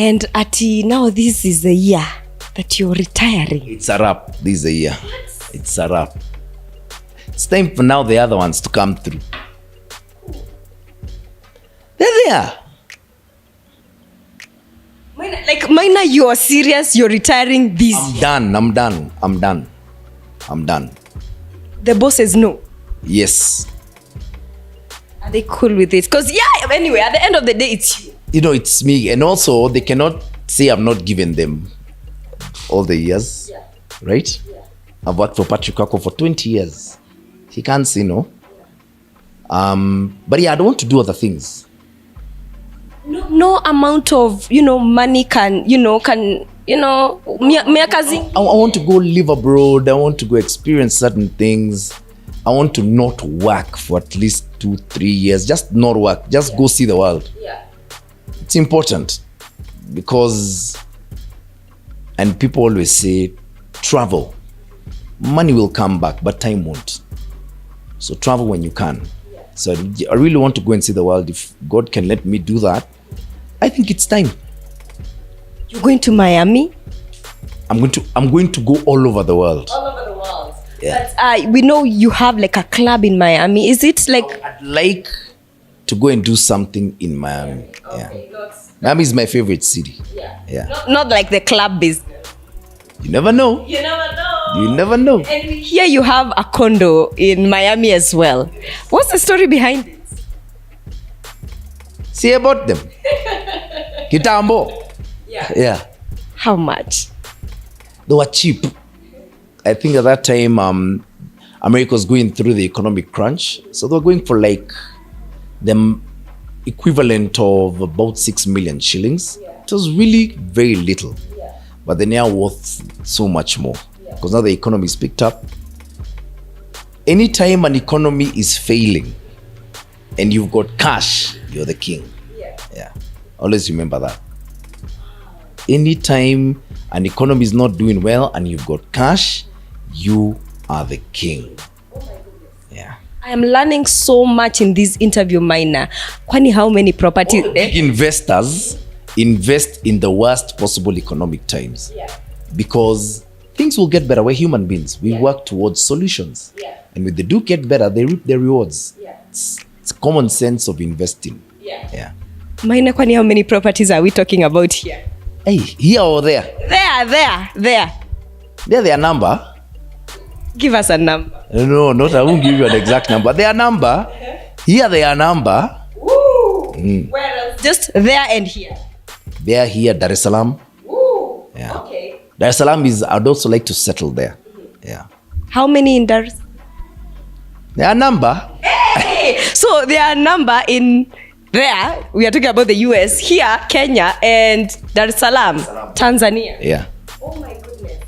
And now this is the year that you're retiring. It's a wrap. This is the year. What? It's a wrap. It's time for now the other ones to come through. They're there. Maina, you're serious? You're retiring this year? I'm done. The boss says no. Yes. Are they cool with it? Because anyway, at the end of the day, it's you. You know, it's me. And also, they cannot say I've not given them all the years. Yeah. Right? Yeah. I've worked for Patrick Kako for 20 years. He can't say no. But I don't want to do other things. No amount of, money can I want to go live abroad. I want to go experience certain things. I want to not work for at least 2-3 years. Just not work. Just go see the world. Yeah. It's important because, and people always say, travel. Money will come back, but time won't. So travel when you can. Yeah. So I really want to go and see the world. If God can let me do that, I think it's time. You're going to Miami? I'm going to go all over the world. All over the world. Yeah. But we know you have like a club in Miami. Is it like? I'd like to go and do something in Miami. Okay. Yeah. Miami is my favorite city. Yeah. Yeah. Not like the club business. You never know. You never know. You never know. And here you have a condo in Miami as well. What's the story behind it? See about them. Kitambo. Yeah. Yeah. How much? They were cheap. I think at that time, America was going through the economic crunch. So they were going for like the equivalent of about 6 million shillings. Yeah. It was really very little. Yeah. But they're now worth so much more. Because now the economy is picked up. Anytime an economy is failing and you've got cash, you're the king. Yeah. Always remember that. Anytime an economy is not doing well and you've got cash, you are the king. Oh my goodness. Yeah. I am learning so much in this interview, Maina. Kwani how many properties? Big investors invest in the worst possible economic times. Yeah. Because things will get better. We're human beings. We work towards solutions. Yeah. And when they do get better, they reap their rewards. Yeah. It's common sense of investing. Yeah. Yeah. Maina, kwani how many properties are we talking about here? Hey, here or there? There. They're their number. Give us a number. No, I won't give you an exact number. Their number. Here their number. Woo! Where else? Just there and here. They are here, Dar es Salaam. Woo! Yeah. Okay. Dar es Salaam I'd also like to settle there. Yeah. How many in Dar es Salaam? Their number. Hey! So their number in there, we are talking about the US, here, Kenya, and Dar es Salaam, Tanzania. Yeah. Oh my goodness.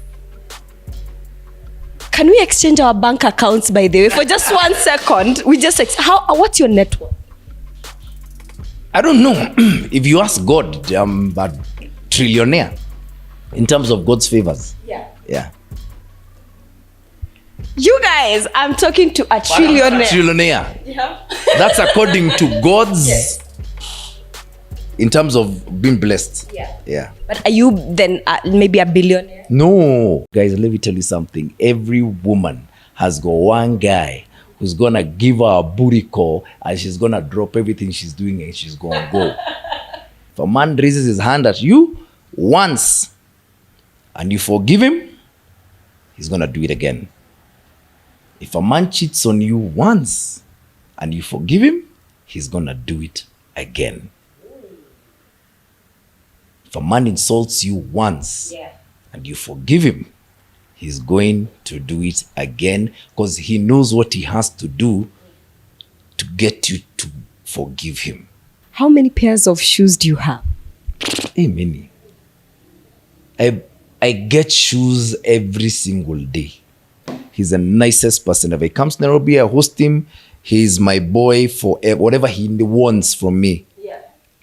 Can we exchange our bank accounts, by the way, for just 1 second? We just what's your net worth? I don't know. If you ask God, I'm a trillionaire in terms of God's favors. Yeah. Yeah. You guys, I'm talking to a trillionaire. Trillionaire. Yeah. That's according to God's, in terms of being blessed. Yeah. Yeah. But are you then maybe a billionaire? No. Guys, let me tell you something. Every woman has got one guy who's going to give her a booty call and she's going to drop everything she's doing and she's going to go. If a man raises his hand at you once and you forgive him, he's going to do it again. If a man cheats on you once and you forgive him, he's going to do it again. If a man insults you once and you forgive him, he's going to do it again because he knows what he has to do to get you to forgive him. How many pairs of shoes do you have? Hey, many. I get shoes every single day. He's the nicest person ever. He comes to Nairobi, I host him. He's my boy for whatever he wants from me. Yeah.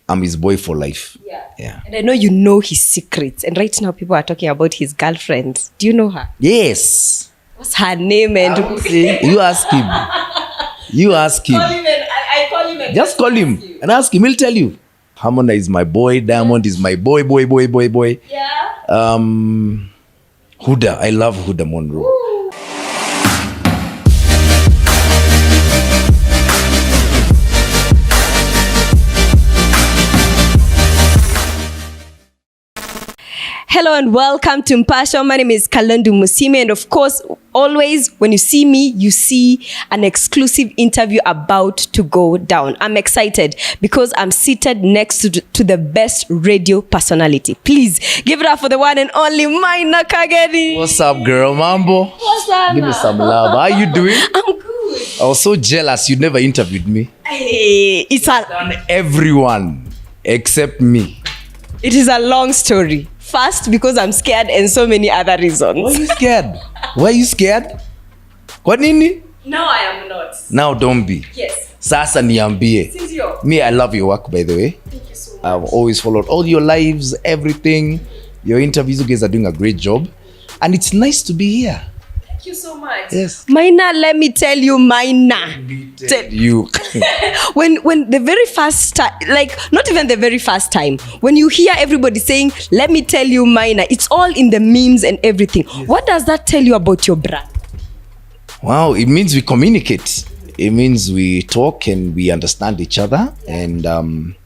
I'm his boy for life. Yeah. And I know you know his secrets. And right now people are talking about his girlfriend. Do you know her? Yes. What's her name? And you ask him. You ask him. I call him. Just call him and ask him. He'll tell you. Harmonize my boy. Diamond is my boy. Yeah. Huda. I love Huda Monroe. Ooh. Hello and welcome to Mpasho. My name is Kalondu Musime, and of course, always when you see me, you see an exclusive interview about to go down. I'm excited because I'm seated next to the best radio personality. Please give it up for the one and only Maina Kageni. What's up, girl? Mambo? What's up? Give me some love. How you doing? I'm good. I was so jealous you never interviewed me. Hey, Done everyone except me. it is a long story. First, because I'm scared, and so many other reasons. Why are you scared? Why are you scared? Kwa nini? No, I am not. Now don't be. Yes. Sasa niambie. Since you're... Me, I love your work, by the way. Thank you so much. I've always followed all your lives, everything. Your interviews, you guys are doing a great job. And it's nice to be here. Thank you so much. Yes. Maina, let me tell you, Maina. You. when the very first time, like not even the very first time, when you hear everybody saying, let me tell you, Maina, it's all in the memes and everything. Yes. What does that tell you about your brand? Wow, it means we communicate. It means we talk and we understand each other. Yeah. And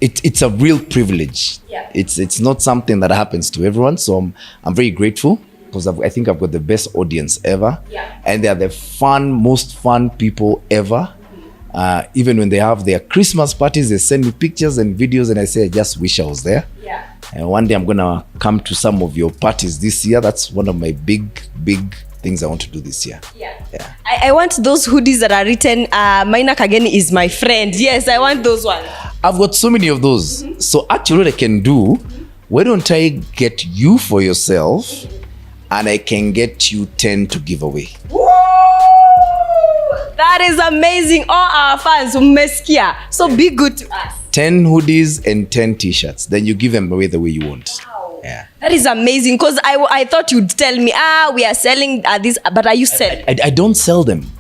it's a real privilege. Yeah. It's not something that happens to everyone. So I'm very grateful. Because I think I've got the best audience ever. Yeah. And they are the most fun people ever. Even when they have their Christmas parties, they send me pictures and videos and I say, I just wish I was there. Yeah. And one day I'm going to come to some of your parties this year. That's one of my big things I want to do this year. Yeah. Yeah. I want those hoodies that are written, Maina Kageni is my friend. Yes, I want those ones. I've got so many of those. Mm-hmm. So actually what I can do, why don't I get you for yourself? And I can get you 10 to give away. Woo! That is amazing. All our fans, umesikia. So be good to us. 10 hoodies and 10 t-shirts. Then you give them away the way you want. Wow. Yeah. That is amazing. Because I thought you'd tell me, we are selling this, but are you selling? I don't sell them.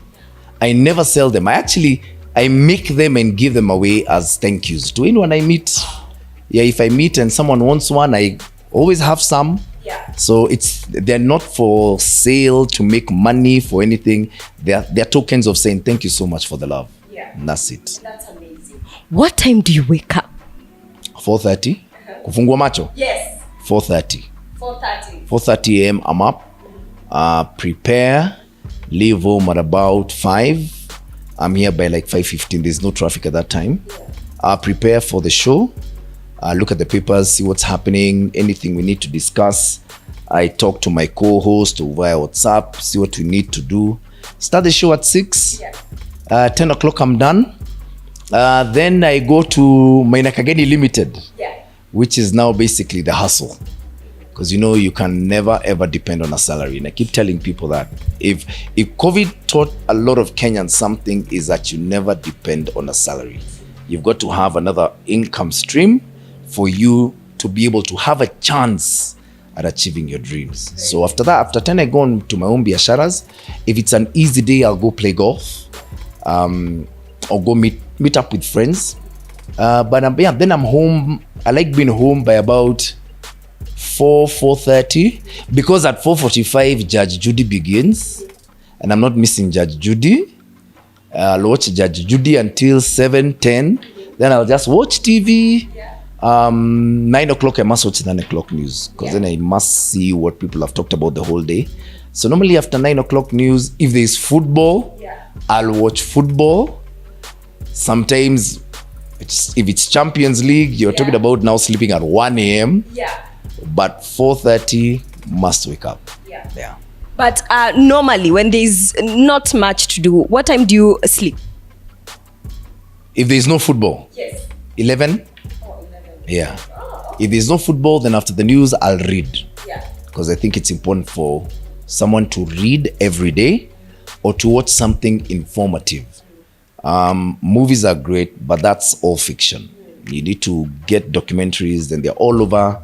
I never sell them. I make them and give them away as thank yous to anyone I meet. Yeah, if I meet and someone wants one, I always have some. Yeah. So they're not for sale to make money for anything. They're tokens of saying thank you so much for the love. Yeah. And that's it. That's amazing. What time do you wake up? 4:30. Kufungua macho? Yes. 4:30. 4:30. 4:30 a.m. I'm up. Prepare. Leave home at about 5. I'm here by like 5:15. There's no traffic at that time. Yeah. Prepare for the show. Look at the papers, see what's happening, anything we need to discuss. I talk to my co-host via WhatsApp, see what we need to do. Start the show at 6. Yeah. 10 o'clock I'm done. Then I go to Maina Kageni Limited, which is now basically the hustle. Because you can never ever depend on a salary. And I keep telling people that if COVID taught a lot of Kenyans something, is that you never depend on a salary. You've got to have another income stream for you to be able to have a chance at achieving your dreams. So after that, after 10, I go on to my own biasharas. If it's an easy day, I'll go play golf. Or go meet up with friends. But then I'm home. I like being home by about 4:30. Because at 4:45, Judge Judy begins. And I'm not missing Judge Judy. I'll watch Judge Judy until 7:10. Then I'll just watch TV. 9 o'clock, I must watch 9 o'clock news because then I must see what people have talked about the whole day. So normally after 9 o'clock news, if there's football, I'll watch football. Sometimes if it's Champions League, you're talking about now sleeping at 1 a.m. But 4:30 must wake up. Yeah. But normally when there's not much to do, what time do you sleep? If there's no football, 11. Yeah. If there's no football, then after the news, I'll read. Because I think it's important for someone to read every day or to watch something informative. Movies are great, but that's all fiction. You need to get documentaries, and they're all over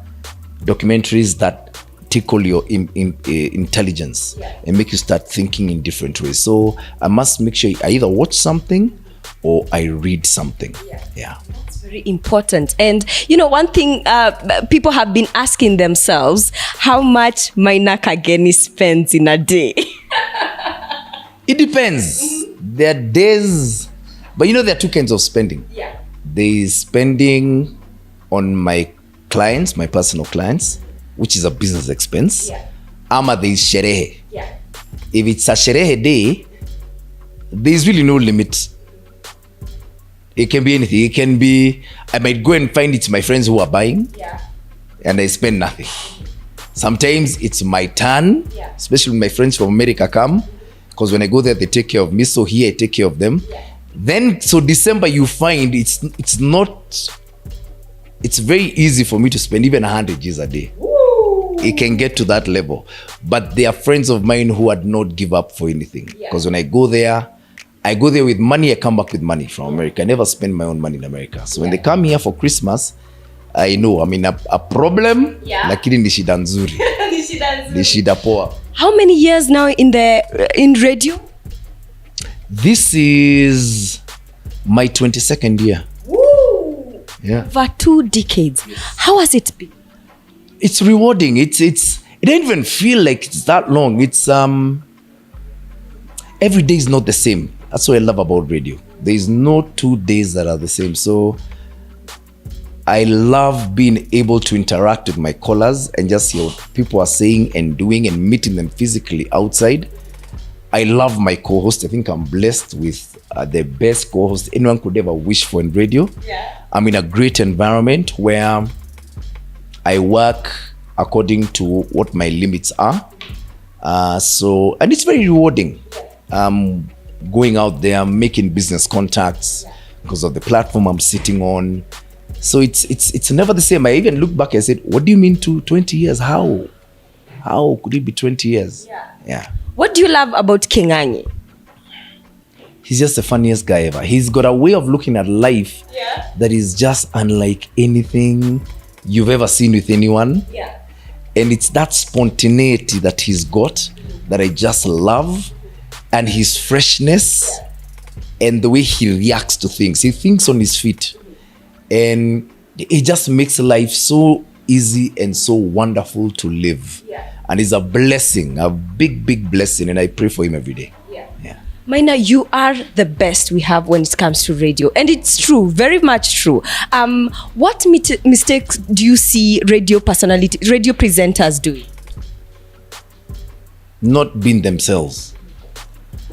documentaries that tickle your intelligence and make you start thinking in different ways. So I must make sure I either watch something or I read something. Yeah. That's Very important. And one thing people have been asking themselves, how much Maina Kageni spends in a day? It depends. There are days, but there are two kinds of spending. Yeah. There is spending on my clients, my personal clients, which is a business expense. Yeah. Ama there is sherehe. Yeah. If it's a sherehe day, there is really no limit. It can be anything. It can be, I might go and find it's my friends who are buying. Yeah. And I spend nothing. Sometimes it's my turn, Yeah. especially when my friends from America come, because when I go there, they take care of me. So here I take care of them. Yeah. Then, so December, you find it's very easy for me to spend even 100 G's a day. Woo. It can get to that level. But there are friends of mine who would not give up for anything. Because when I go there with money, I come back with money from America. I never spend my own money in America. So when they come here for Christmas, I know, a problem, lakini ni shida nzuri. Ni shida poa. How many years now in radio? This is my 22nd year. Woo! Yeah. Over 2 decades. How has it been? It's rewarding. It didn't even feel like it's that long. It's every day is not the same. That's what I love about radio. There is no 2 days that are the same. So I love being able to interact with my callers and just hear what people are saying and doing and meeting them physically outside. I love my co-host. I think I'm blessed with the best co-host anyone could ever wish for in radio. Yeah. I'm in a great environment where I work according to what my limits are. And it's very rewarding. Going out there, making business contacts because of the platform I'm sitting on. So it's never the same. I even look back and said, what do you mean to 20 years? How could it be 20 years? Yeah. What do you love about Kageni? He's just the funniest guy ever. He's got a way of looking at life that is just unlike anything you've ever seen with anyone. Yeah. And it's that spontaneity that he's got that I just love, and his freshness and the way he reacts to things. He thinks on his feet, and it just makes life so easy and so wonderful to live. And it's a blessing, a big, big blessing, and I pray for him every day. Yeah. Maina, you are the best we have when it comes to radio. And it's true, very much true. What mistakes do you see radio presenters doing? Not being themselves.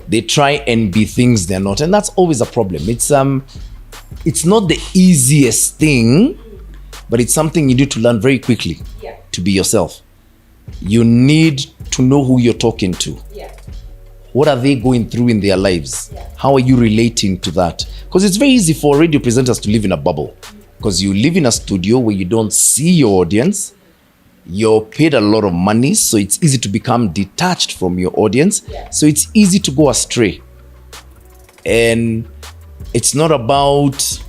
They try and be things they're not, and that's always a problem. It's not the easiest thing, but it's something you need to learn very quickly to be yourself. You need to know who you're talking to. What are they going through in their lives? How are you relating to that? Because it's very easy for radio presenters to live in a bubble, because you live in a studio where you don't see your audience. You're paid a lot of money, so it's easy to become detached from your audience. So it's easy to go astray. And it's not about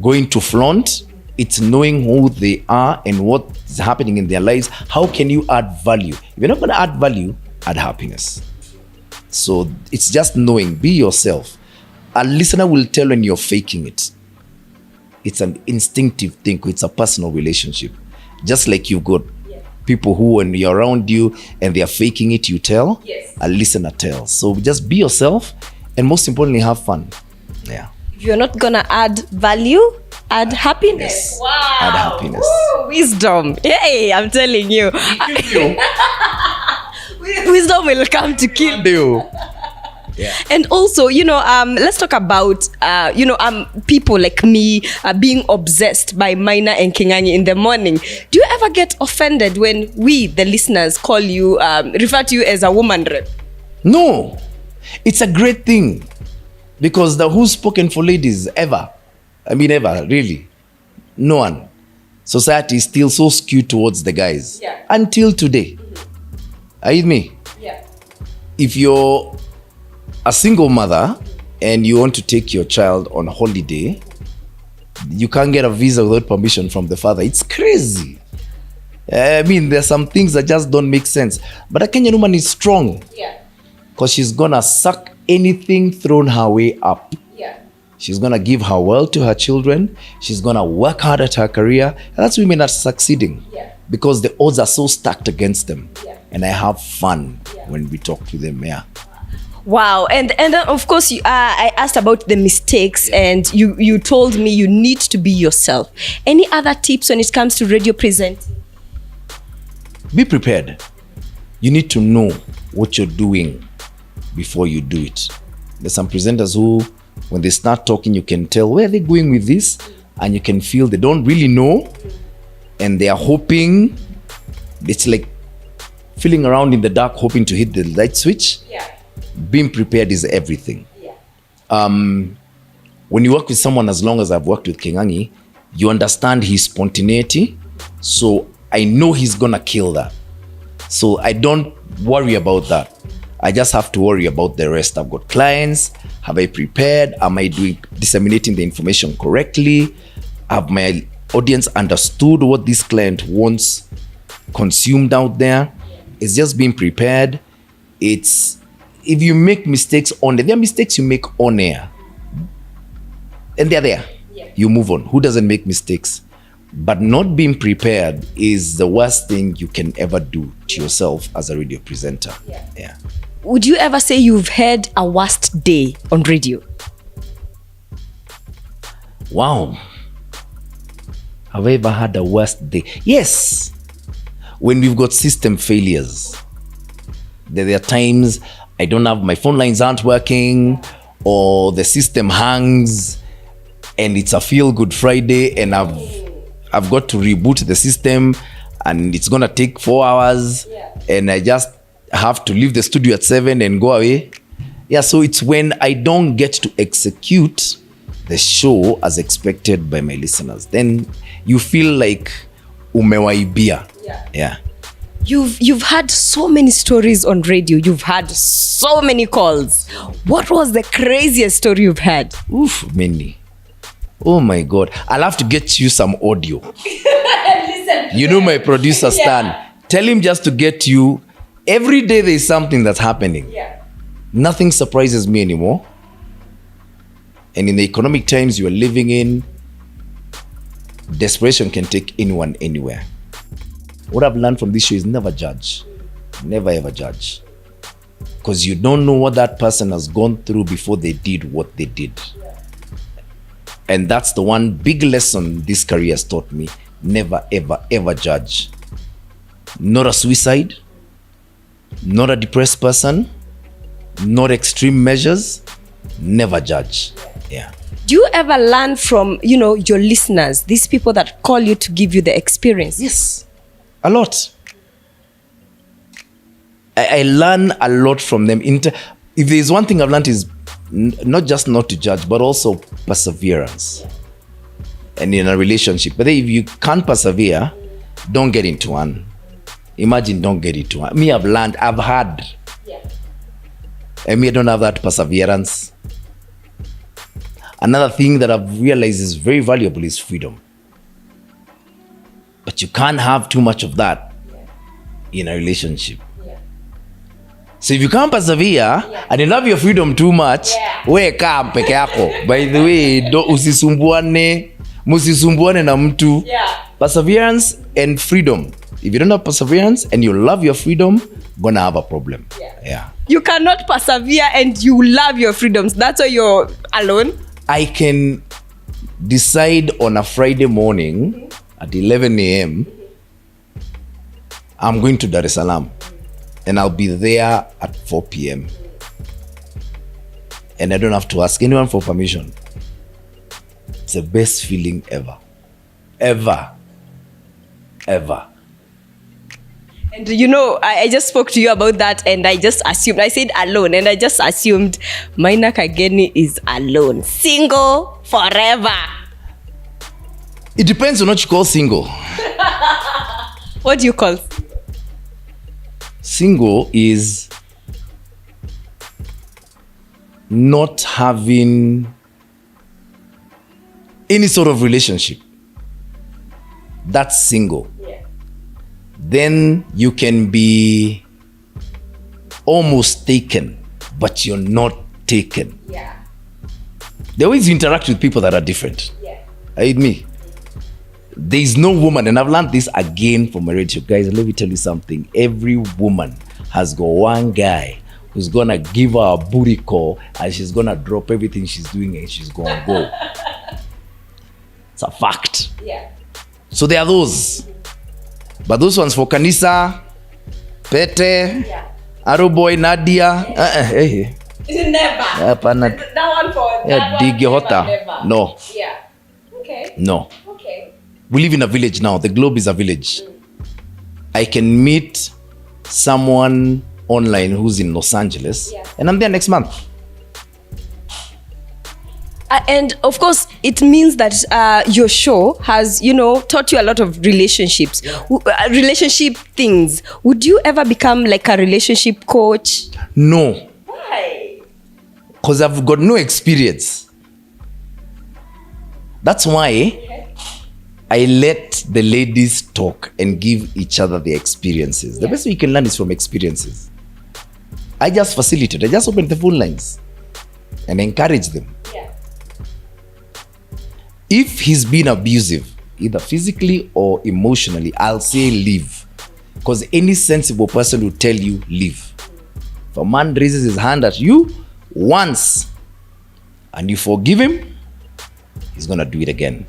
going to flaunt. It's knowing who they are and what is happening in their lives. How can you add value? If you're not going to add value, add happiness. So it's just knowing, be yourself. A listener will tell when you're faking it. It's an instinctive thing. It's a personal relationship. Just like you've got people who, when you're around you and they are faking it, you tell. A listener tells. So just be yourself, and most importantly, have fun. Yeah. If you're not gonna add value, add happiness. Wow. Add happiness. Woo, wisdom. Hey, I'm telling you. Wisdom will come to kill you. Yeah. And also, let's talk about, people like me being obsessed by Maina and Kageni in the morning. Do you ever get offended when we, the listeners, call you, refer to you as a woman rep? No. It's a great thing. Because who's spoken for ladies ever? I mean, ever, really. No one. Society is still so skewed towards the guys. Until today. Are you with me? If you're a single mother and you want to take your child on holiday, you can't get a visa without permission from the father. It's crazy. I mean, there's some things that just don't make sense. But a Kenyan woman is strong. Because she's gonna suck anything thrown her way up. She's going to give her world to her children. She's going to work hard at her career. That's women are succeeding because the odds are so stacked against them. And I have fun when we talk to them. Yeah. Wow. And of course, I asked about the mistakes and you told me you need to be yourself. Any other tips when it comes to radio presenting? Be prepared. You need to know what you're doing before you do it. There's some presenters who, when they start talking, you can tell where they're going with this, and you can feel they don't really know, and they are hoping. It's like feeling around in the dark, hoping to hit the light switch. Being prepared is everything. When you work with someone, as long as I've worked with Kageni, you understand his spontaneity. So I know he's gonna kill that. So I don't worry about that. I just have to worry about the rest. I've got clients. Have I prepared? Am I disseminating the information correctly? Have my audience understood what this client wants consumed out there? It's just being prepared. It's, if you make mistakes on there are mistakes you make on air. And they're there. You move on. Who doesn't make mistakes? But not being prepared is the worst thing you can ever do to yourself as a radio presenter. Yeah. Would you ever say you've had a worst day on radio? Wow. Have I ever had a worst day? Yes. When we've got system failures. There are times I don't have, my phone lines aren't working, or the system hangs, and it's a feel-good Friday, and I've got to reboot the system, and it's gonna take 4 hours, and I just have to leave the studio at 7 and go away. So it's when I don't get to execute the show as expected by my listeners. Then you feel like umewaibia. You've had so many stories on radio. You've had so many calls. What was the craziest story you've had? Many. Oh my God. I'll have to get you some audio. You know my producer Stan. Tell him just to get you. Every day there's something that's happening. Nothing surprises me anymore. And in the economic times you are living in, desperation can take anyone anywhere. What I've learned from this show is never judge. Never ever judge. Because you don't know what that person has gone through before they did what they did. And that's the one big lesson this career has taught me. Never ever ever judge. Not a suicide. Not a depressed person. Not extreme measures. Never judge. Do you ever learn from, your listeners, these people that call you to give you the experience? Yes, a lot. I learn a lot from them. If there's one thing I've learned is not just not to judge, but also perseverance. And in a relationship. But if you can't persevere, don't get into one. Imagine don't get into one. Me, I've learned, I've had. And me, I don't have that perseverance. Another thing that I've realized is very valuable is freedom. But you can't have too much of that in a relationship. So if you can't persevere and you love your freedom too much, weka peke yako. By the way, musisumbuane na mtu. Perseverance and freedom. If you don't have perseverance and you love your freedom, gonna have a problem. You cannot persevere and you love your freedoms. That's why you're alone. I can decide on a Friday morning at 11 a.m. I'm going to Dar es Salaam and I'll be there at 4 p.m. and I don't have to ask anyone for permission. It's the best feeling ever. Ever. And I just spoke to you about that and I just assumed, I said alone, and I just assumed Maina Kageni is alone. Single forever. It depends on what you call single. What do you call? Single is not having any sort of relationship. That's single. Then you can be almost taken, but you're not taken. They always interact with people that are different. Yeah. Are you with me? There is no woman, and I've learned this again from my radio. Guys, let me tell you something. Every woman has got one guy who's gonna give her a booty call, and she's gonna drop everything she's doing and she's gonna go. It's a fact. Yeah. So there are those. But those ones for Kanisa, Pete, Arrow Boy, Nadia. Hey. Never. That one for that one, never. No. Yeah. Okay. No. Okay. We live in a village now. The globe is a village. I can meet someone online who's in Los Angeles, and I'm there next month. And of course, it means that your show has, taught you a lot of relationships, relationship things. Would you ever become like a relationship coach? No. Why? Because I've got no experience. That's why I let the ladies talk and give each other their experiences. The best way you can learn is from experiences. I just facilitate. I just open the phone lines and encourage them. If he's been abusive, either physically or emotionally, I'll say leave. Because any sensible person will tell you leave. If a man raises his hand at you once and you forgive him, he's gonna do it again.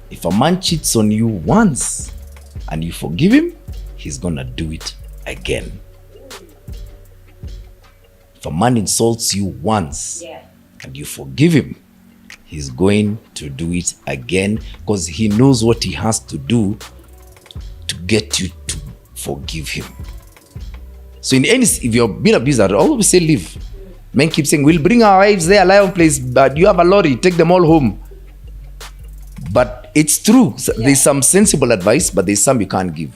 If a man cheats on you once and you forgive him, he's gonna do it again. If a man insults you once and you forgive him, he's going to do it again, because he knows what he has to do to get you to forgive him. So if you're being abused, I'll always say leave. Men keep saying, we'll bring our wives there, lion place, but you have a lorry, take them all home. But it's true. There's some sensible advice, but there's some you can't give.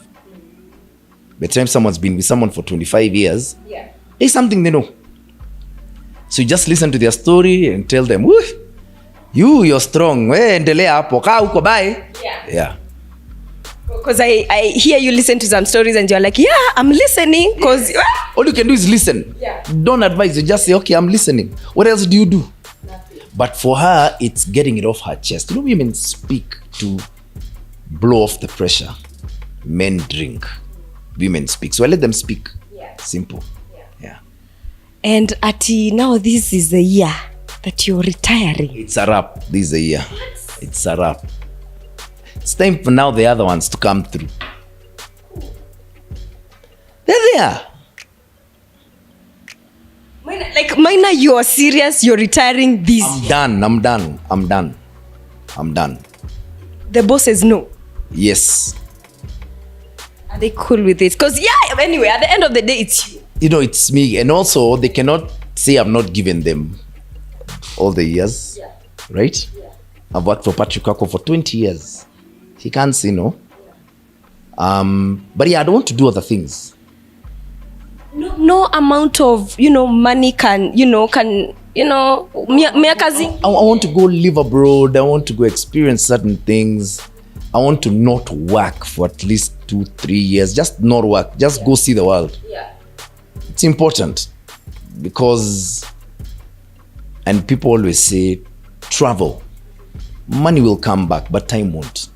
By the time someone's been with someone for 25 years, there's something they know. So you just listen to their story and tell them, woo, you're strong. Endelea hapo. Kaa huko, bye. Yeah. Because I hear you listen to some stories and you're like, yeah, I'm listening. Because all you can do is listen. Don't advise. You just say, okay, I'm listening. What else do you do? Nothing. But for her, it's getting it off her chest. Women speak to blow off the pressure. Men drink. Women speak. So I let them speak. Simple. Yeah. And now this is the year that you're retiring. It's a wrap. This is a year. It's a wrap. It's time for now the other ones to come through. They're there. Maina, you are serious? You're retiring this year? I'm done. The boss says no. Yes. Are they cool with it? Because anyway, at the end of the day, it's you. It's me. And also, they cannot say I've not given them all the years, right? I've worked for Patrick Kako for 20 years. He can't say no. But I don't want to do other things. No amount of money can kazi. I want to go live abroad. I want to go experience certain things. I want to not work for at least 2-3 years. Just not work. Just go see the world. It's important because, and people always say, travel. Money will come back, but time won't.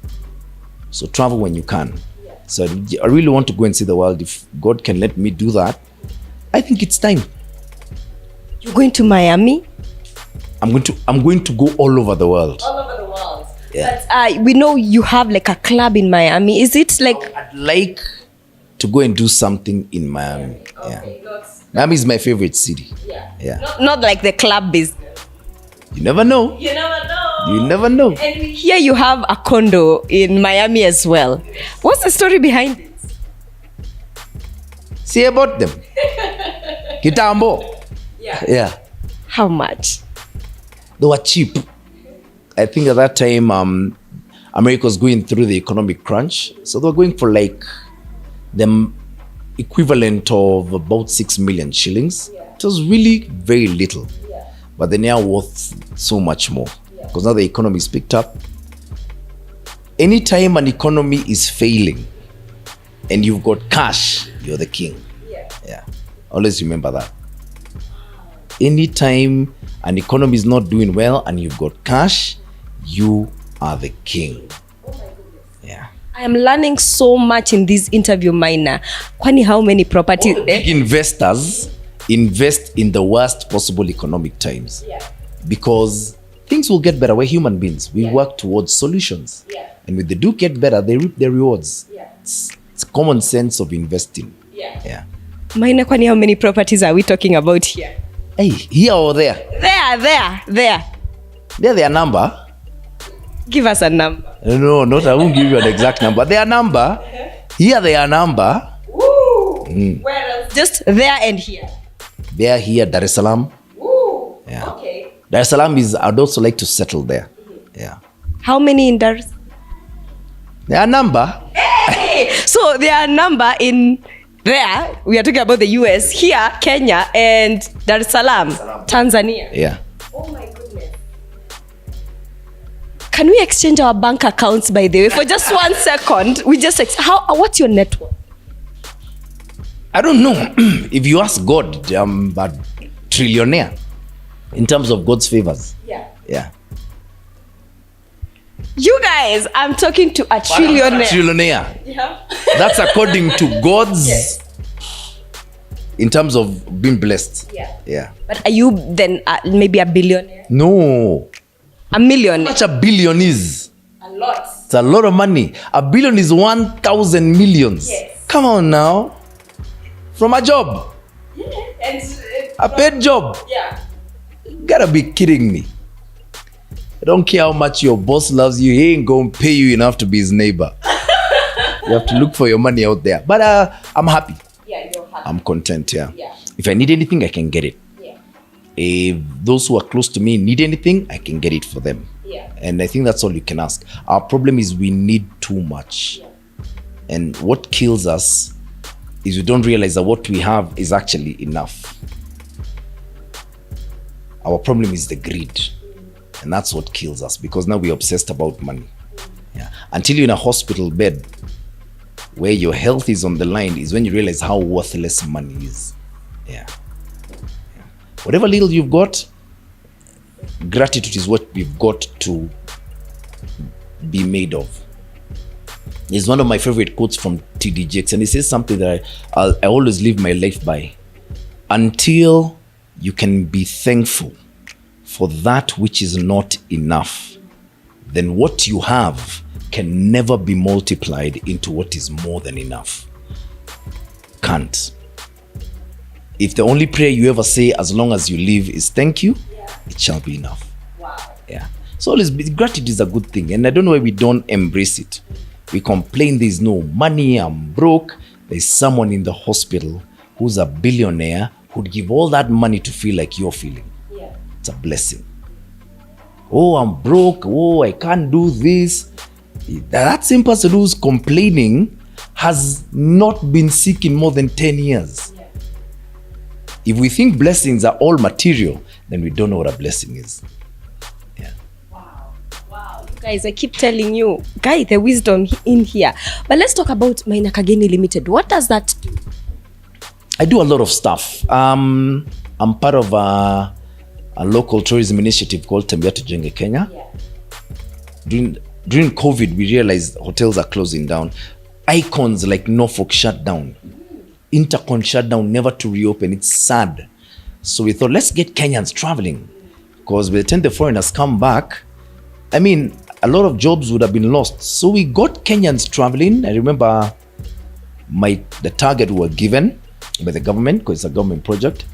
So travel when you can. So I really want to go and see the world. If God can let me do that, I think it's time. You're going to Miami? I'm going to go all over the world. All over the world. Yeah. But we know you have like a club in Miami. Is it like... I'd like to go and do something in Miami. Okay. Miami is my favorite city. Not like the club business. You never know. You never know. You never know. And here you have a condo in Miami as well. What's the story behind it? See about them. Kitambo. Yeah. How much? They were cheap. I think at that time, America was going through the economic crunch. So they were going for like the equivalent of about 6 million shillings. It was really very little. But they're now worth so much more. Because now the economy is picked up. Anytime an economy is failing and you've got cash, you're the king. Yeah. Always remember that. Anytime an economy is not doing well and you've got cash, you are the king. Yeah. I am learning so much in this interview, Maina. Kwani how many properties? Big investors invest in the worst possible economic times. Yeah. Because things will get better. We're human beings. We work towards solutions. Yeah. And when they do get better, they reap their rewards. Yeah. It's common sense of investing. Yeah. Yeah. Maina, kwani how many properties are we talking about here? Hey, here or there? There. They're their number. Give us a number. No, I won't give you an exact number. Their number. Here their number. Woo! Where else? Just there and here. They're here, Dar es Salaam. Woo! Yeah. Okay. Dar es Salaam I'd also like to settle there. Yeah. How many in Dar? Their number. Hey! So their number in there, we are talking about the US, here, Kenya, and Dar es Salaam, Tanzania. Yeah. Oh my goodness. Can we exchange our bank accounts, by the way, for just 1 second? We just what's your net worth? I don't know. If you ask God, I'm a trillionaire in terms of God's favors. Yeah. Yeah. You guys, I'm talking to a trillionaire. Trillionaire. Yeah. That's according to God's in terms of being blessed. Yeah. Yeah. But are you then maybe a billionaire? No. A million? How much a billion is? A lot. It's a lot of money. A billion is 1,000 millions. Yes. Come on now. From a job. Yeah. And A paid job. yeah. You gotta be kidding me. I don't care how much your boss loves you. He ain't gonna pay you enough to be his neighbor. You have to look for your money out there. But I'm happy. Yeah, you're happy. I'm content, yeah. Yeah. If I need anything, I can get it. Yeah. If those who are close to me need anything, I can get it for them. Yeah. And I think that's all you can ask. Our problem is we need too much. Yeah. And what kills us is we don't realize that what we have is actually enough. Our problem is the greed. And that's what kills us, because now we're obsessed about money. Yeah. Until you're in a hospital bed where your health is on the line is when you realize how worthless money is. Yeah. Whatever little you've got, gratitude is what we've got to be made of. It's one of my favorite quotes from T.D. Jakes, and he says something that I always live my life by. Until you can be thankful for that which is not enough, then what you have can never be multiplied into what is more than enough. Can't. If the only prayer you ever say as long as you live is thank you, it shall be enough. Wow. Yeah. So always gratitude is a good thing, and I don't know why we don't embrace it. We complain there's no money, I'm broke. There's someone in the hospital who's a billionaire who'd give all that money to feel like you're feeling. Yeah. It's a blessing. Oh, I'm broke. Oh, I can't do this. That same person who's complaining has not been sick in more than 10 years. Yeah. If we think blessings are all material, then we don't know what a blessing is. Yeah. Wow. You guys, I keep telling you, the wisdom in here. But let's talk about Maina Kageni Limited. What does that do? I do a lot of stuff. I'm part of a local tourism initiative called Tembea Tujenge Kenya. Yeah. During COVID, we realized hotels are closing down. Icons like Norfolk shut down. Intercon shut down, never to reopen. It's sad. So we thought, let's get Kenyans traveling. Because by the time the foreigners come back, I mean, a lot of jobs would have been lost. So we got Kenyans traveling. I remember the target we were given by the government, because it's a government project,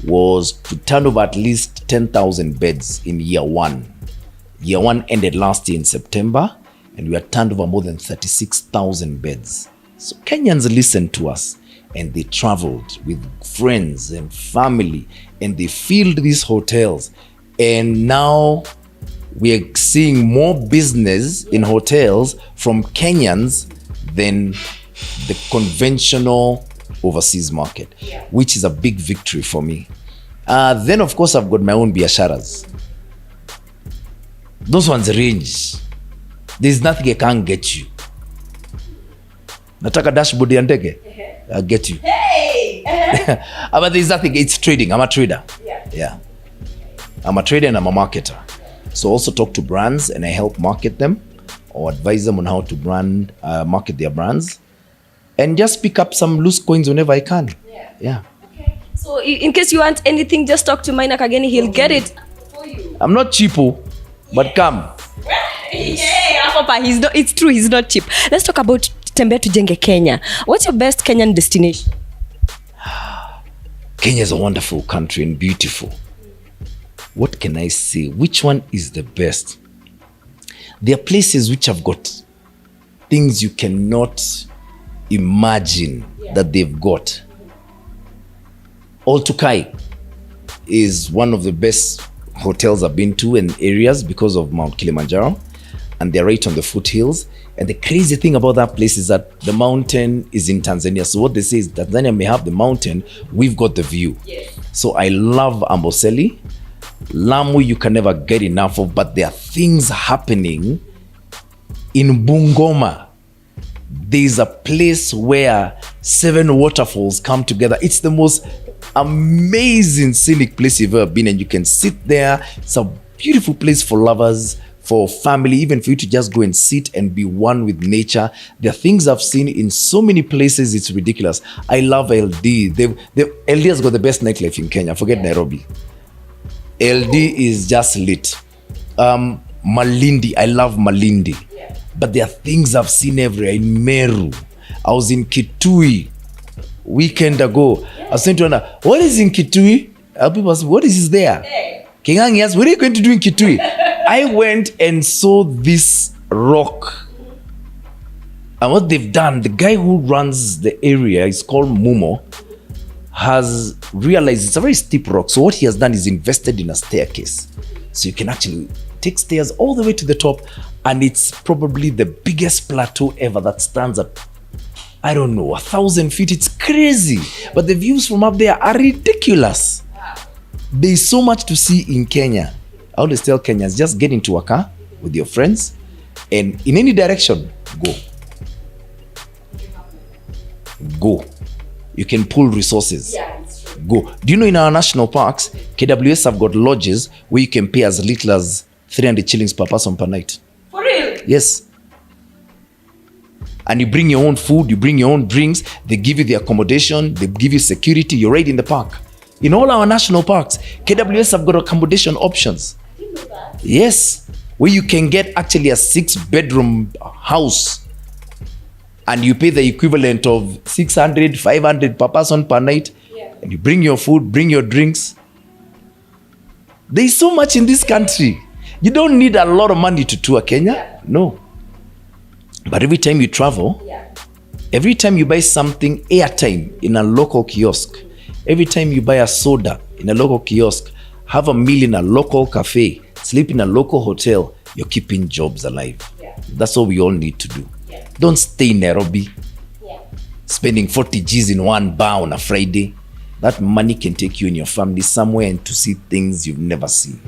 was to turn over at least 10,000 beds in year one. Year one ended last year in September, and we had turned over more than 36,000 beds. So Kenyans listened to us, and they traveled with friends and family, and they filled these hotels. And now we're seeing more business in hotels from Kenyans than the conventional overseas market, which is a big victory for me. Then, of course, I've got my own biasharas. Those ones range. There's nothing I can't get you. Nataka dashboard ya ndege? I'll get you. Hey! But there's nothing. It's trading. I'm a trader. Yeah. Yeah. I'm a trader and I'm a marketer. So also talk to brands and I help market them or advise them on how to market their brands. And just pick up some loose coins whenever I can. Yeah. Okay. So in case you want anything, just talk to Maina Kageni. He'll get it for you. I'm not cheapo, but come. Yeah, Papa, it's true, he's not cheap. Let's talk about Tembea Tujenge Kenya. What's your best Kenyan destination? Kenya is a wonderful country and beautiful. What can I say? Which one is the best? There are places which have got things you cannot imagine that they've got. Oltukai is one of the best hotels I've been to and areas because of Mount Kilimanjaro, and they're right on the foothills. And the crazy thing about that place is that the mountain is in Tanzania. So what they say is Tanzania may have the mountain, we've got the view. So I love Amboseli. Lamu you can never get enough of, but there are things happening in Bungoma. There's a place where 7 waterfalls come together. It's the most amazing scenic place you've ever been, and you can sit there. It's a beautiful place for lovers, for family, even for you to just go and sit and be one with nature. There are things I've seen in so many places, it's ridiculous. I love LD. LD has got the best nightlife in Kenya. Forget Nairobi. LD is just lit. Malindi, I love Malindi. But there are things I've seen everywhere. In Meru, I was in Kitui weekend ago. I was saying to Anna, what is in Kitui? People ask, what is there? Kingangi asked, what are you going to do in Kitui? I went and saw this rock. And what they've done, the guy who runs the area, is called Mumo, has realized it's a very steep rock. So what he has done is invested in a staircase. So you can actually take stairs all the way to the top, and it's probably the biggest plateau ever that stands at, I don't know, 1,000 feet. It's crazy. But the views from up there are ridiculous. There's so much to see in Kenya. I always tell Kenyans, just get into a car with your friends and in any direction, go. Go. You can pull resources. Go. Do you know in our national parks, KWS have got lodges where you can pay as little as 300 shillings per person per night. For real? Yes. And you bring your own food, you bring your own drinks, they give you the accommodation, they give you security, you're right in the park. In all our national parks, KWS have got accommodation options. I didn't know that. Yes. Where you can get actually a 6-bedroom house and you pay the equivalent of 600, 500 per person per night. And you bring your food, bring your drinks. There's so much in this country. You don't need a lot of money to tour Kenya. No. But every time you travel, every time you buy something, airtime in a local kiosk, every time you buy a soda in a local kiosk, have a meal in a local cafe, sleep in a local hotel, you're keeping jobs alive. That's all we all need to do. Don't stay in Nairobi, spending 40 G's in one bar on a Friday. That money can take you and your family somewhere and to see things you've never seen.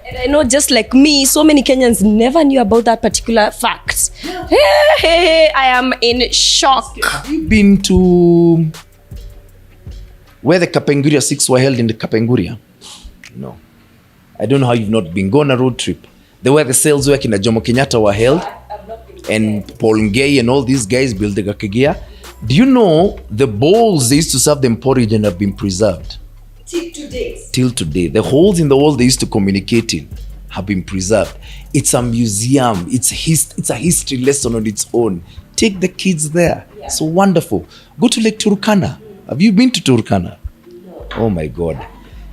And I know, just like me, so many Kenyans never knew about that particular fact. Hey, I am in shock. Have you been to where the Kapenguria 6 were held in the Kapenguria? No. I don't know how you've not been. Go on a road trip. There where the sales work in the Jomo Kenyatta were held. And Paul Ngei and all these guys built the Kakegia. Do you know the bowls they used to serve them porridge and have been preserved? Till today. The holes in the wall they used to communicate in have been preserved. It's a museum. It's a history lesson on its own. Take the kids there. So wonderful. Go to Lake Turkana. Have you been to Turkana? No. Oh my God.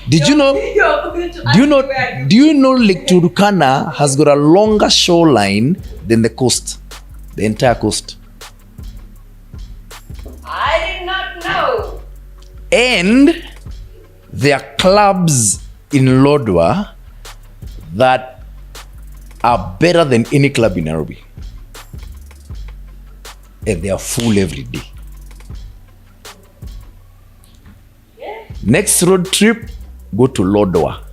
Did you know? Do you know Lake Turkana has got a longer shoreline than the coast, the entire coast? I did not know. And there are clubs in Lodwar that are better than any club in Nairobi. And they are full every day. Next road trip, go to Lodwar.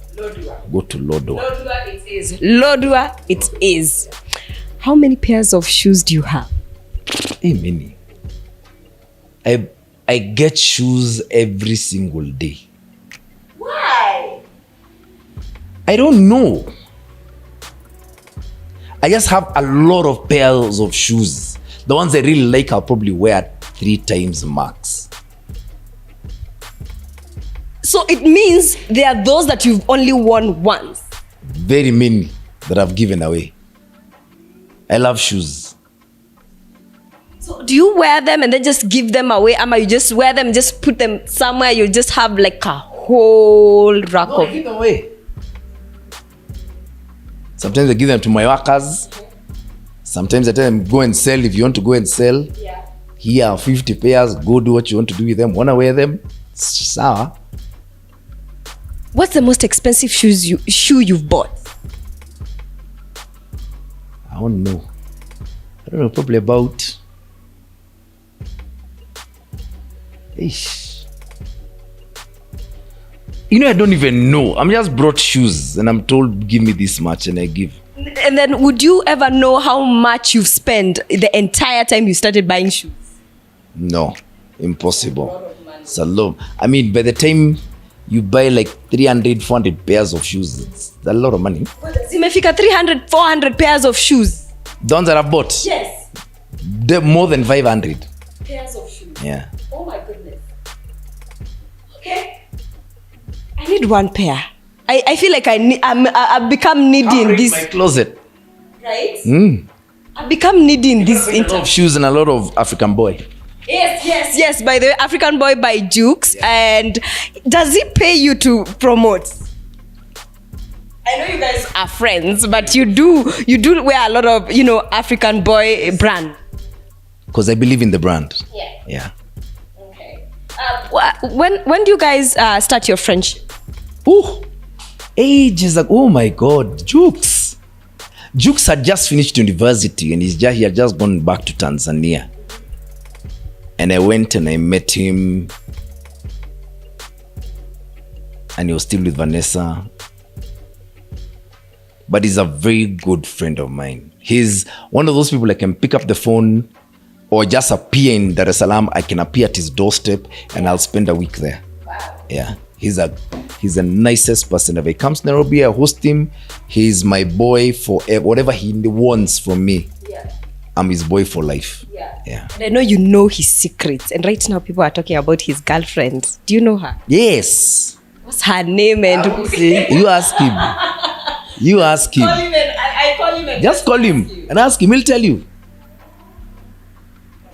Go to Lodwar. Lodwar it is. Lodwar it is. How many pairs of shoes do you have? Hey, many. I get shoes every single day. Why? I don't know. I just have a lot of pairs of shoes. The ones I really like, I'll probably wear 3 times max. So it means there are those that you've only worn once. Very many that I've given away. I love shoes. So do you wear them and then just give them away? Or you just wear them, just put them somewhere, you just have like a whole rack No, I of... give them away. Sometimes I give them to my workers. Sometimes I tell them, go and sell if you want to go and sell. Yeah. Here are 50 pairs. Go do what you want to do with them. Want to wear them? Sour. What's the most expensive shoe you've bought? I don't know. I don't know, probably about... Ish. You know, I don't even know. I'm just brought shoes and I'm told, give me this much, and I give. And then would you ever know how much you've spent the entire time you started buying shoes? No, impossible. It's a lot. I mean, by the time you buy like 300, 400 pairs of shoes, it's a lot of money. Zimefika 300, 400 pairs of shoes. The ones that I've bought? Yes. They're more than 500. Pairs of shoes. Yeah. Oh my goodness. Okay. I need one pair. I feel like I've become needy in this. My closet. Right? I've become needy in this. A lot of shoes and a lot of African boy. Yes. By the way, African Boy by Jukes. Yeah. And does he pay you to promote? I know you guys are friends, but you do wear a lot of, African Boy brand. Because I believe in the brand. Yeah. Okay. When do you guys start your friendship? Oh, ages ago. Oh my God, Jukes had just finished university and he had just gone back to Tanzania. And I went and I met him, and he was still with Vanessa. But he's a very good friend of mine. He's one of those people I can pick up the phone or just appear in Dar es Salaam. I can appear at his doorstep and I'll spend a week there. Wow. Yeah. He's the nicest person ever. He comes to Nairobi, I host him. He's my boy forever. Whatever he wants from me, I'm his boy for life. Yeah. And I know you know his secrets. And right now people are talking about his girlfriend. Do you know her? Yes. What's her name? And you ask him. You ask him. Call him and I call him and just call him and ask him. He'll tell you.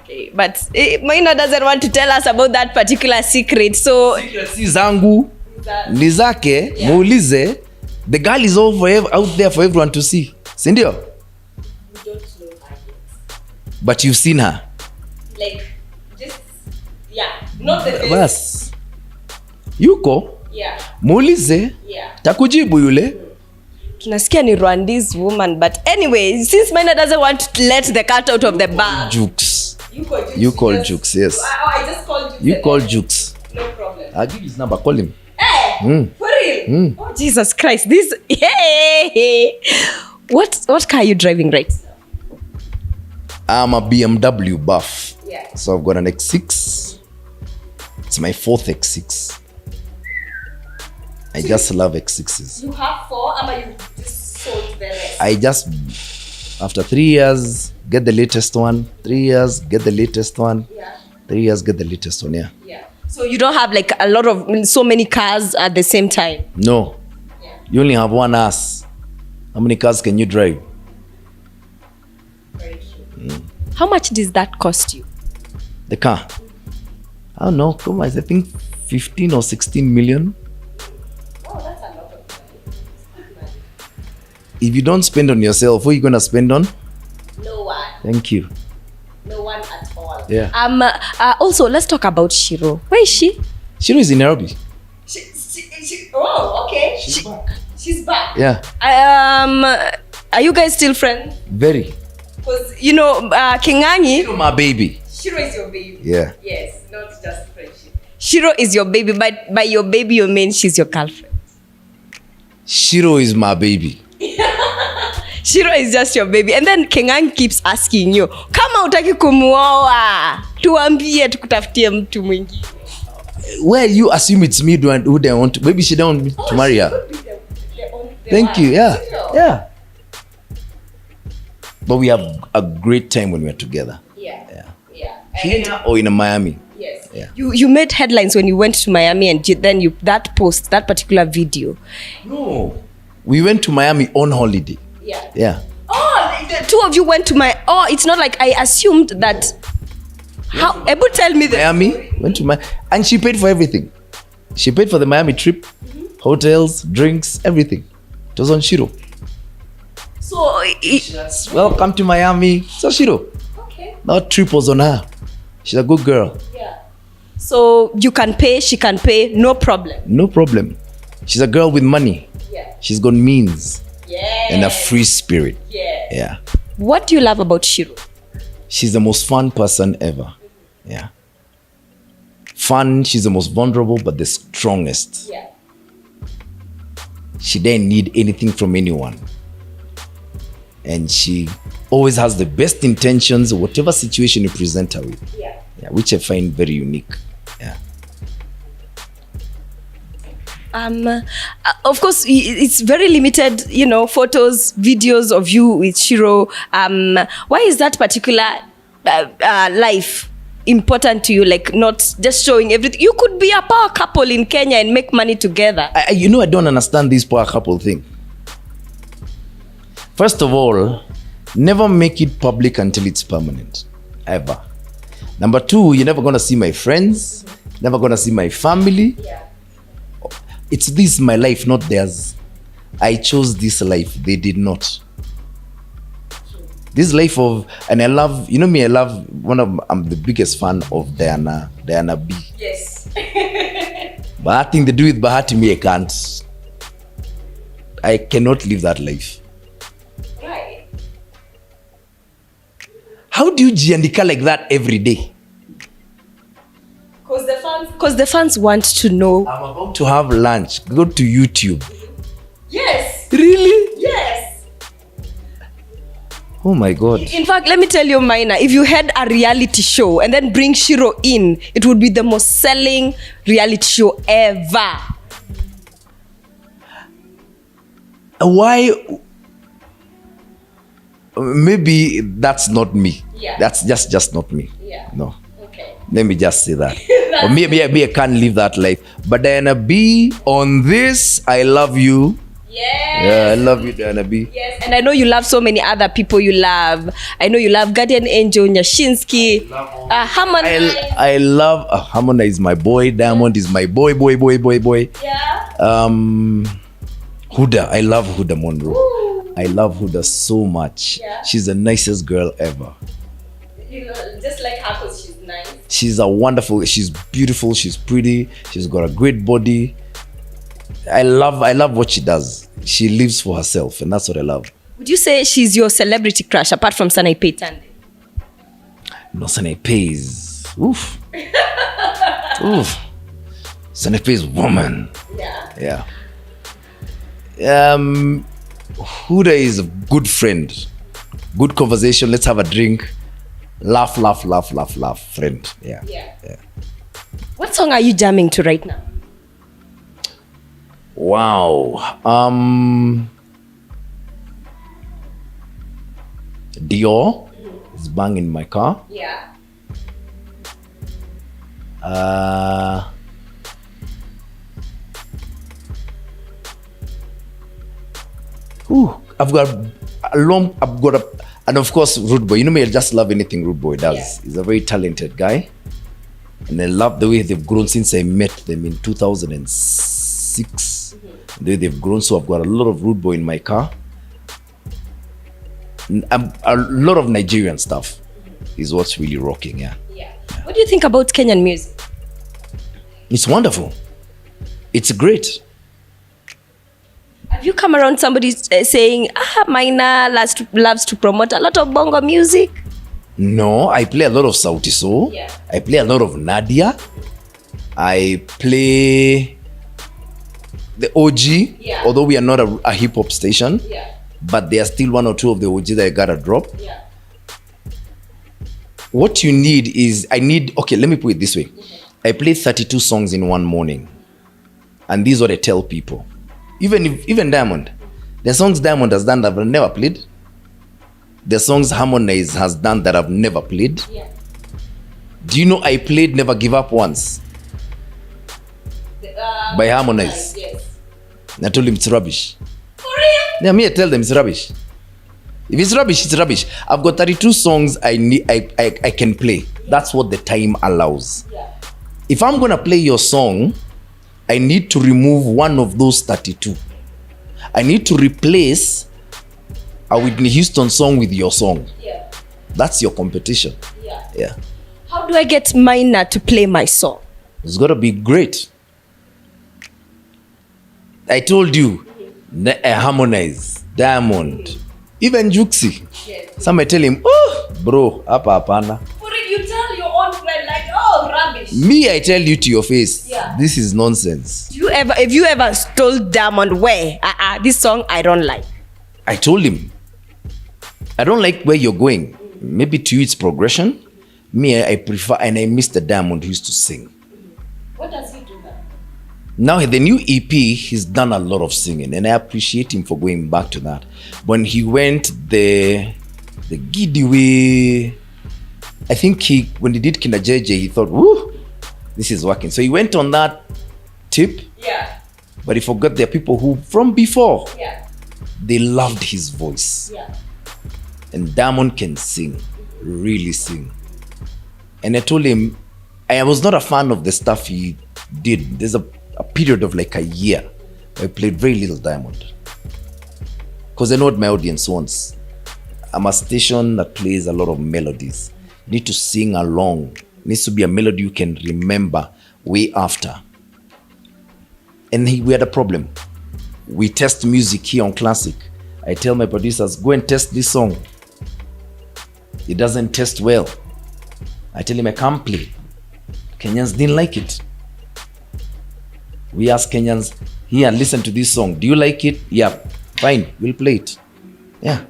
Okay, but Maina doesn't want to tell us about that particular secret. So si zangu ni zake, muulize. The girl is all out there for everyone to see. Sindio? We don't know her yet. But you've seen her. Like, just not the best. Yuko? Yeah. Muulize. Yeah. Takujibu yule. Tunasikia ni Rwandese woman, but anyway, since Maina doesn't want to let the cat out of the bag. Jukes. You call Jukes, yes. I just called Jukes. You call Jukes. No problem. I'll give his number, call him. Hey, for real? Oh, Jesus Christ. Hey. What car are you driving right now? I'm a BMW buff. Yeah. So I've got an X6. It's my 4th X6. I just love X6s. You have 4, or you just sold the rest? I just, after 3 years, get the latest one. 3 years, get the latest one. Yeah. 3 years, get the latest one, yeah. So you don't have like a lot of, so many cars at the same time? No. Yeah. You only have one ass. How many cars can you drive? Very true. How much does that cost you? The car? I don't know. Come on, I think 15 or 16 million. Oh, that's a lot of money. If you don't spend on yourself, what are you going to spend on? No one. Thank you. No one at all. Yeah. Also, let's talk about Shiro. Where is she? Shiro is in Nairobi. Oh, okay. She's back. She's back. Yeah. Are you guys still friends? Very. Because, Kageni. Shiro, my baby. Shiro is your baby. Yeah. Yes, not just friendship. Shiro is your baby, but by your baby you mean she's your girlfriend. Shiro is my baby. Shiro is just your baby. And then Kageni keeps asking you, kama hutaki kumuoa, tuambie tukutafutie mtu mwingine. Well, you assume it's me who they want to. Maybe she don't want me to marry her. Thank you. Yeah. Yeah. But we have a great time when we're together. Yeah. Here or in Miami. Yes. Yeah. You made headlines when you went to Miami, and then that particular video. No. We went to Miami on holiday. Yeah. Oh, the two of you went to it's not like I assumed that. How? Ebu, tell me that. Miami, went to Miami. And she paid for everything. She paid for the Miami trip, hotels, drinks, everything. It was on Shiro. So, Welcome to Miami. So Shiro. okay. That trip was on her. She's a good girl. Yeah. So you can pay, she can pay, no problem. No problem. She's a girl with money. Yeah. She's got means. Yeah. And a free spirit. Yeah. Yeah. What do you love about Shiro? She's the most fun person ever. Yeah. Fun, she's the most vulnerable, but the strongest. Yeah. She didn't need anything from anyone. And she always has the best intentions, whatever situation you present her with. Yeah. Which I find very unique. Yeah. Of course, it's very limited, photos, videos of you with Shiro. Why is that particular life important to you? Like, not just showing everything. You could be a power couple in Kenya and make money together. I don't understand this power couple thing. First of all, never make it public until it's permanent. Ever. Number two, you're never going to see my friends. Never going to see my family. Yeah. This my life, not theirs. I chose this life. They did not. This life and I love, me, I'm the biggest fan of Diana B. Yes. But I think they do with Bahati, me, I can't. I cannot live that life. Right. How do you jiandika like that every day? Because the fans want to know. I'm about to have lunch. Go to YouTube. Yes. Really? Yes. Oh my God. In fact, let me tell you, Maina, if you had a reality show and then bring Shiro in, it would be the most selling reality show ever. Why? Maybe that's not me. Yeah. That's just not me. Yeah. No. Okay. Let me just say that. Or maybe I can't live that life. But Diana B, on this, I love you. Yes. Yeah, I love you, Diana B. Yes, and I know you love so many other people you love. I know you love Guardian Angel, Nyashinsky, Harmonize. I love Harmonize, my boy. Diamond is my boy. Yeah. Huda, I love Huda Monroe. Ooh. I love Huda so much. Yeah. She's the nicest girl ever. Just like her, because she's nice. She's beautiful, she's pretty, she's got a great body. I love what she does. She lives for herself, and that's what I love. Would you say she's your celebrity crush apart from Sanai Tande? No, Sanai is oof. Oof. Sanai is woman. Yeah. Huda is a good friend. Good conversation. Let's have a drink. Laugh, friend. Yeah. What song are you jamming to right now? Wow. Dior is banging in my car. Yeah. And of course, Rude Boy. You know me, I just love anything Rude Boy does. Yeah. He's a very talented guy. And I love the way they've grown since I met them in 2006. The way they've grown. So I've got a lot of Rude Boy in my car. A lot of Nigerian stuff is what's really rocking, yeah. What do you think about Kenyan music? It's wonderful. It's great. Have you come around somebody saying, Maina loves to promote a lot of bongo music? No, I play a lot of Sauti Sol. Yeah. I play a lot of Nadia. I play the OG, although we are not a hip-hop station. Yeah. But there are still one or two of the OG that I gotta drop. Yeah. What you need is, okay, let me put it this way. I play 32 songs in one morning. And this is what I tell people. Even Diamond, The songs Diamond has done that I've never played. The songs Harmonize has done that I've never played. Yeah. Do you know I played Never Give Up once? By Harmonize. Yes. I told him it's rubbish. For real? Yeah, me I tell them it's rubbish. If it's rubbish, it's rubbish. I've got 32 songs I can play. That's what the time allows. Yeah. If I'm gonna play your song, I need to remove one of those 32. I need to replace a Whitney Houston song with your song. Yeah. That's your competition. Yeah. Yeah. How do I get Maina to play my song? It's gotta be great. I told you, Harmonize, Diamond, even Juxi. Yes. Somebody tell him, oh, bro, hapa hapana. For it, you tell your own friend like, oh, rubbish. Me, I tell you to your face, Yeah. this is nonsense. If you ever told Diamond where, this song I don't like. I told him, I don't like where you're going. Maybe to you it's progression. Me, I prefer, and I miss the Diamond who used to sing. What does he do now? Now, the new EP, he's done a lot of singing, and I appreciate him for going back to that. When he went the giddy way, I think when he did Kina JJ, he thought, woo, this is working. So he went on that tip, Yeah. but he forgot there are people who, from before, Yeah. they loved his voice. Yeah. And Diamond can sing, really sing. And I told him, I was not a fan of the stuff he did. There's a period of like a year I played very little Diamond. Because I know what my audience wants. I'm a station that plays a lot of melodies. You need to sing along. It needs to be a melody you can remember way after. And we had a problem. We test music here on Classic. I tell my producers, go and test this song. It doesn't test well. I tell him I can't play. Kenyans didn't like it. We ask Kenyans, here, listen to this song. Do you like it? Yeah, fine, we'll play it. Yeah.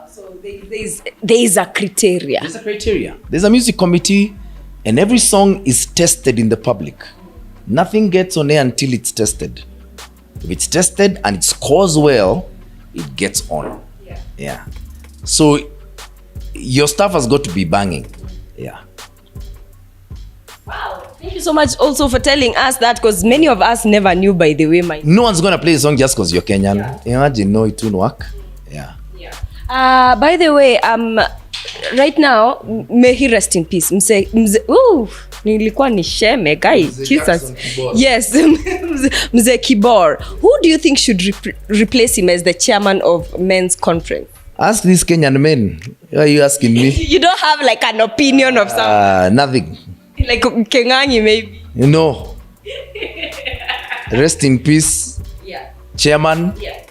So there is a criteria. There's a criteria. There's a music committee, and every song is tested in the public. Nothing gets on air until it's tested. If it's tested and it scores well, it gets on. Yeah. Yeah. So your stuff has got to be banging. Yeah. Wow. Thank you so much also for telling us that, because many of us never knew, by the way, No one's gonna play a song just because you're Kenyan. Yeah. Imagine, no, it won't work. Yeah. Yeah. By the way, right now, may he rest in peace. Nilikuwa ni sheme, guy. Jesus. Yes. Mzee Kibor. Who do you think should replace him as the chairman of men's conference? Ask these Kenyan men. Why are you asking me? You don't have like an opinion of something. Nothing. Like Kageni, maybe. You know. Rest in peace, Yeah. chairman. Yeah.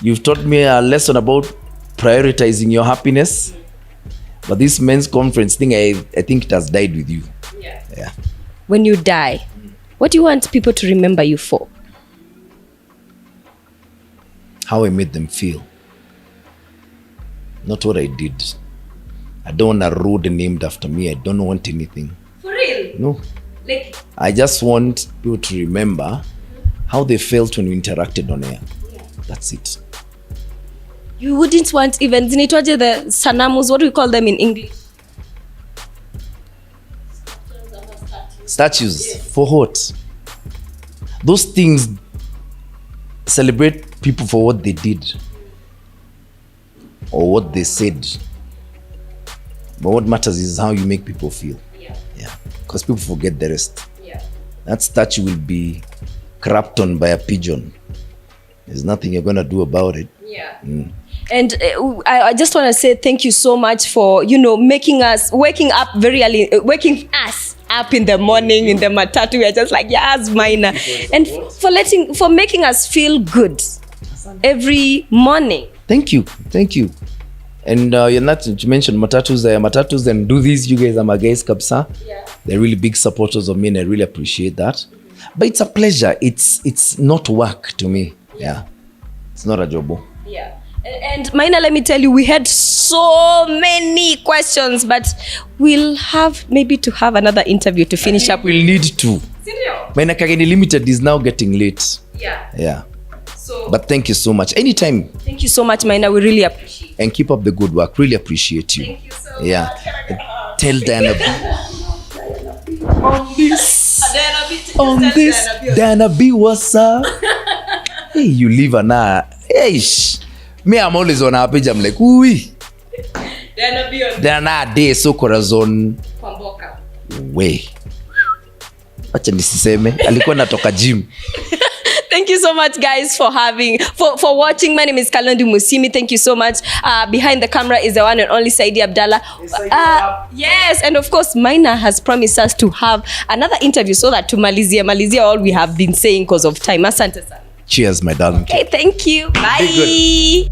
You've taught me a lesson about prioritizing your happiness. But this men's conference thing, I think it has died with you. Yeah. Yeah. When you die, what do you want people to remember you for? How I made them feel. Not what I did. I don't want a road named after me. I don't want anything. For real? No. Like, I just want people to remember how they felt when we interacted on air. yeah. That's it. You wouldn't want even zinitwaje the sanamus, what do we call them in English? Statues. Yes. For what? Those things celebrate people for what they did or what they said. But what matters is how you make people feel. Yeah. Yeah. Because people forget the rest. Yeah. That statue will be crapped on by a pigeon. There's nothing you're going to do about it. Yeah. And I just want to say thank you so much for, waking us up in the morning in the matatu. We are just like, yes, Maina. And for making us feel good every morning. Thank you. And you're not, you mentioned matatus and do these. You guys are my guys, Kapsa. Yeah. They're really big supporters of me, and I really appreciate that. But it's a pleasure. It's not work to me. Yeah. It's not a job. Yeah. And Maina, let me tell you, we had so many questions, but we'll have maybe to have another interview to finish up. We'll need to. Serious? Maina Kageni Limited is now getting late. Yeah. Yeah. But thank you so much. Anytime. Thank you so much, Maina. We really appreciate it. And keep up the good work. Really appreciate you. Thank you so Yeah. much. Tell Diana B. On this. Diana B, what's up? Hey, you leave her now. Hey, me, I'm always on her page. I'm like, ooh. Diana day so corazon. We. Acha nisiseme. Alikuwa natoka gym. Thank you so much, guys, for watching. My name is Kalendu Musimi. Thank you so much. Behind the camera is the one and only Saidi Abdallah. Yes, and of course, Maina has promised us to have another interview so that to Malaysia all we have been saying because of time. Asante sana. Cheers, my darling. Okay, thank you. Bye.